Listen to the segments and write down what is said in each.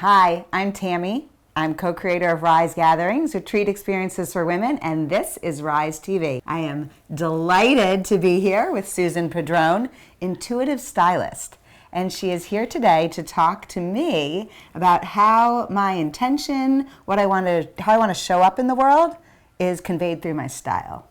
Hi, I'm Tami. I'm co-creator of Rise Gatherings, retreat experiences for women, and this is Rise TV. I am delighted to be here with Susan Padron, Intuitive Stylist. And she is here today to talk to me about how my intention, how I want to show up in the world is conveyed through my style.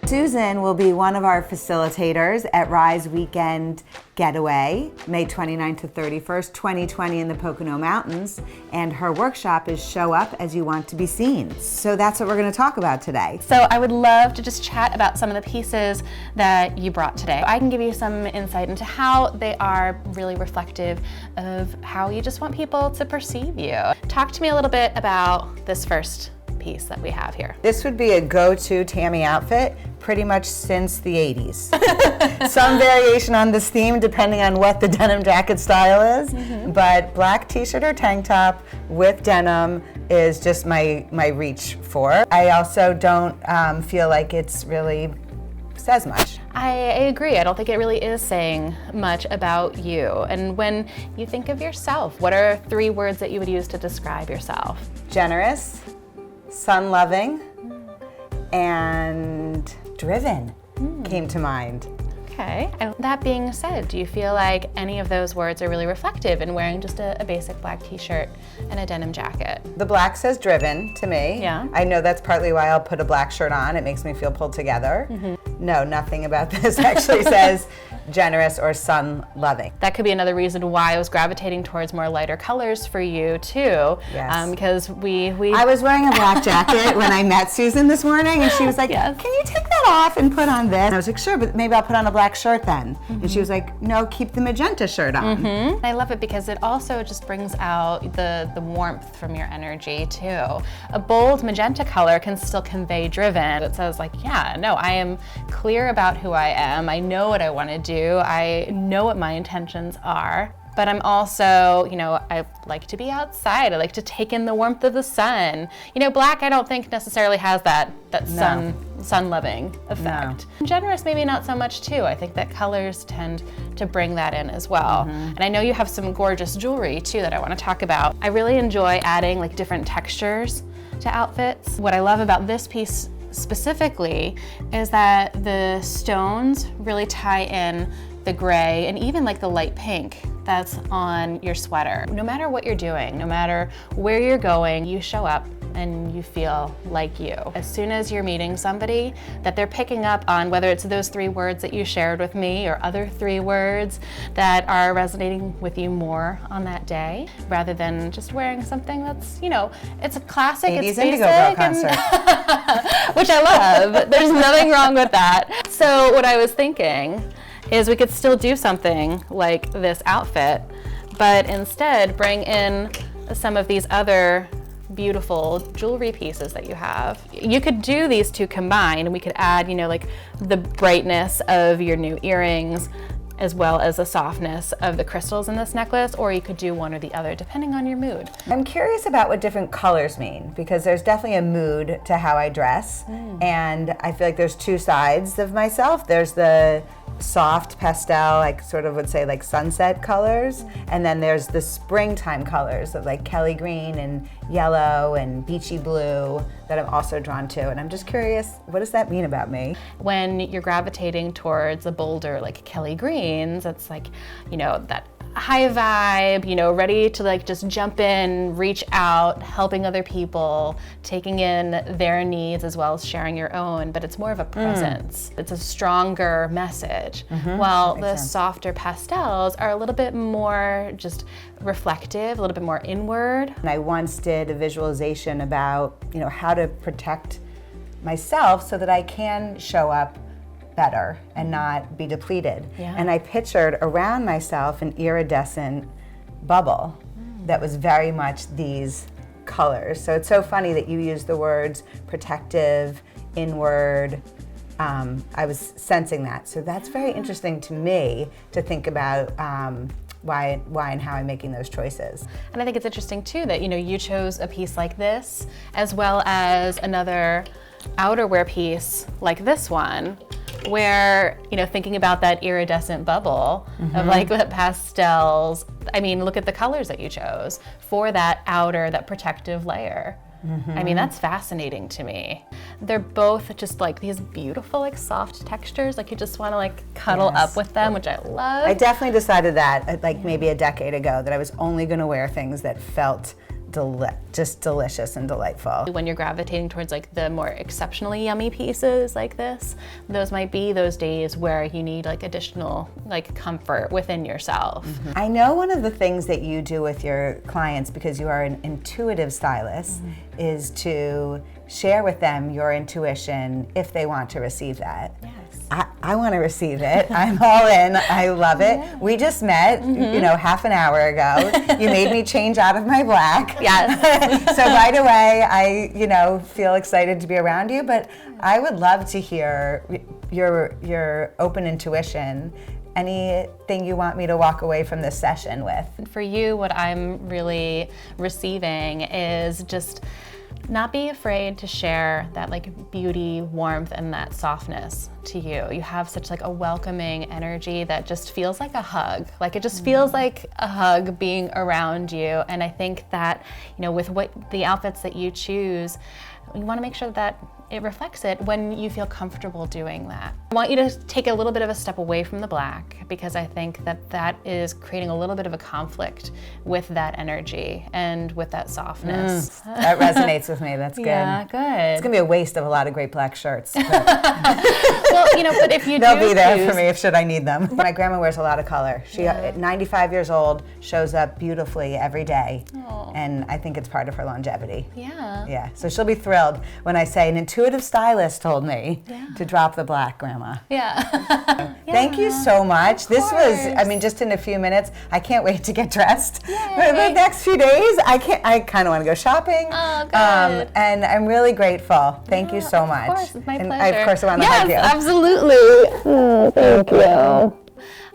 Susan will be one of our facilitators at Rise Weekend Getaway, May 29th to 31st, 2020 in the Pocono Mountains. And her workshop is Show Up As You Want to Be Seen. So that's what we're going to talk about today. So I would love to just chat about some of the pieces that you brought today. I can give you some insight into how they are really reflective of how you just want people to perceive you. Talk to me a little bit about this first piece that we have here. This would be a go-to Tami outfit pretty much since the 80s. Some variation on this theme depending on what the denim jacket style is, but black t-shirt or tank top with denim is just my reach for. I also don't feel like it's really says much. I agree. I don't think it really is saying much about you. And when you think of yourself, what are 3 words that you would use to describe yourself? Generous, sun-loving, and driven came to mind. Okay. And that being said, do you feel like any of those words are really reflective in wearing just a basic black t-shirt and a denim jacket? The black says driven to me. Yeah. I know that's partly why I'll put a black shirt on. It makes me feel pulled together. No, nothing about this actually says generous or sun-loving. That could be another reason why I was gravitating towards more lighter colors for you too. Yes. Because we I was wearing a black jacket when I met Susan this morning, and she was like, Yes. Can you take that off and put on this? And I was like, sure, but maybe I'll put on a black shirt then. And she was like, no, keep the magenta shirt on. I love it because it also just brings out the warmth from your energy too. A bold magenta color can still convey driven. It says like, yeah, no, I am clear about who I am. I know what I want to do. I know what my intentions are. But I'm also, I like to be outside. I like to take in the warmth of the sun. Black I don't think necessarily has that sun-loving effect. No. Generous maybe not so much too. I think that colors tend to bring that in as well. And I know you have some gorgeous jewelry too that I want to talk about. I really enjoy adding like different textures to outfits. What I love about this piece specifically is that the stones really tie in the gray and even like the light pink that's on your sweater. No matter what you're doing, no matter where you're going, you show up and you feel like you. As soon as you're meeting somebody that they're picking up on, whether it's those 3 words that you shared with me or other 3 words that are resonating with you more on that day, rather than just wearing something that's, it's a classic, 80s it's Indigo basic, Girl concert. which I love. There's nothing wrong with that. So what I was thinking is we could still do something like this outfit, but instead bring in some of these other beautiful jewelry pieces that you have. You could do these 2 combined, and we could add, like the brightness of your new earrings as well as the softness of the crystals in this necklace, or you could do one or the other depending on your mood. I'm curious about what different colors mean, because there's definitely a mood to how I dress, and I feel like there's 2 sides of myself. There's the soft pastel, I sort of would say like sunset colors, and then there's the springtime colors of like Kelly green and yellow and beachy blue that I'm also drawn to. And I'm just curious, what does that mean about me? When you're gravitating towards a bolder like Kelly greens, it's like, that high vibe, ready to like just jump in, reach out, helping other people, taking in their needs as well as sharing your own, but it's more of a presence. It's a stronger message. While the softer pastels are a little bit more just reflective, a little bit more inward. And I once did a visualization about, how to protect myself so that I can show up better and not be depleted. Yeah. And I pictured around myself an iridescent bubble that was very much these colors. So it's so funny that you use the words protective, inward. I was sensing that. So that's very interesting to me to think about why and how I'm making those choices. And I think it's interesting too that you chose a piece like this as well as another outerwear piece like this one where, thinking about that iridescent bubble of like the pastels, I mean, look at the colors that you chose for that outer, that protective layer. I mean, that's fascinating to me. They're both just like these beautiful, like soft textures. Like you just want to like cuddle up with them, which I love. I definitely decided that like maybe a decade ago that I was only going to wear things that felt just delicious and delightful. When you're gravitating towards like the more exceptionally yummy pieces like this, those might be those days where you need like additional like comfort within yourself. I know one of the things that you do with your clients, because you are an intuitive stylist, is to share with them your intuition if they want to receive that. Yes. I want to receive it. I'm all in. I love it. Yeah. We just met, half an hour ago. You made me change out of my black. Yes. So right away, I, feel excited to be around you. But I would love to hear your open intuition. Anything you want me to walk away from this session with? For you, what I'm really receiving is just not be afraid to share that like beauty, warmth, and that softness to you. You have such like a welcoming energy that just feels like a hug. Like it just feels like a hug being around you. And I think that, with what the outfits that you choose, you want to make sure that it reflects it when you feel comfortable doing that. I want you to take a little bit of a step away from the black, because I think that is creating a little bit of a conflict with that energy and with that softness. That resonates with me. That's good. Yeah, good. It's gonna be a waste of a lot of great black shirts. But but if you they'll be there for me should I need them. My grandma wears a lot of color. She, at 95 years old, shows up beautifully every day. Aww. And I think it's part of her longevity. Yeah. Yeah, so she'll be thrilled when I say an intuitive stylist told me to drop the black, Grandma. Yeah. Thank you so much. This was, just in a few minutes, I can't wait to get dressed. For the next few days, I kind of want to go shopping. Oh, good. And I'm really grateful. Thank you so much. Of course, it's my pleasure. And I, of course, I want to hug you. Yes, absolutely. Thank you.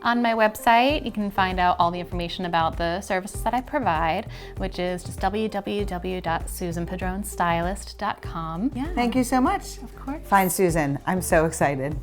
On my website, you can find out all the information about the services that I provide, which is just www.susanpadronstylist.com. Thank you so much. Of course. Find Susan. I'm so excited.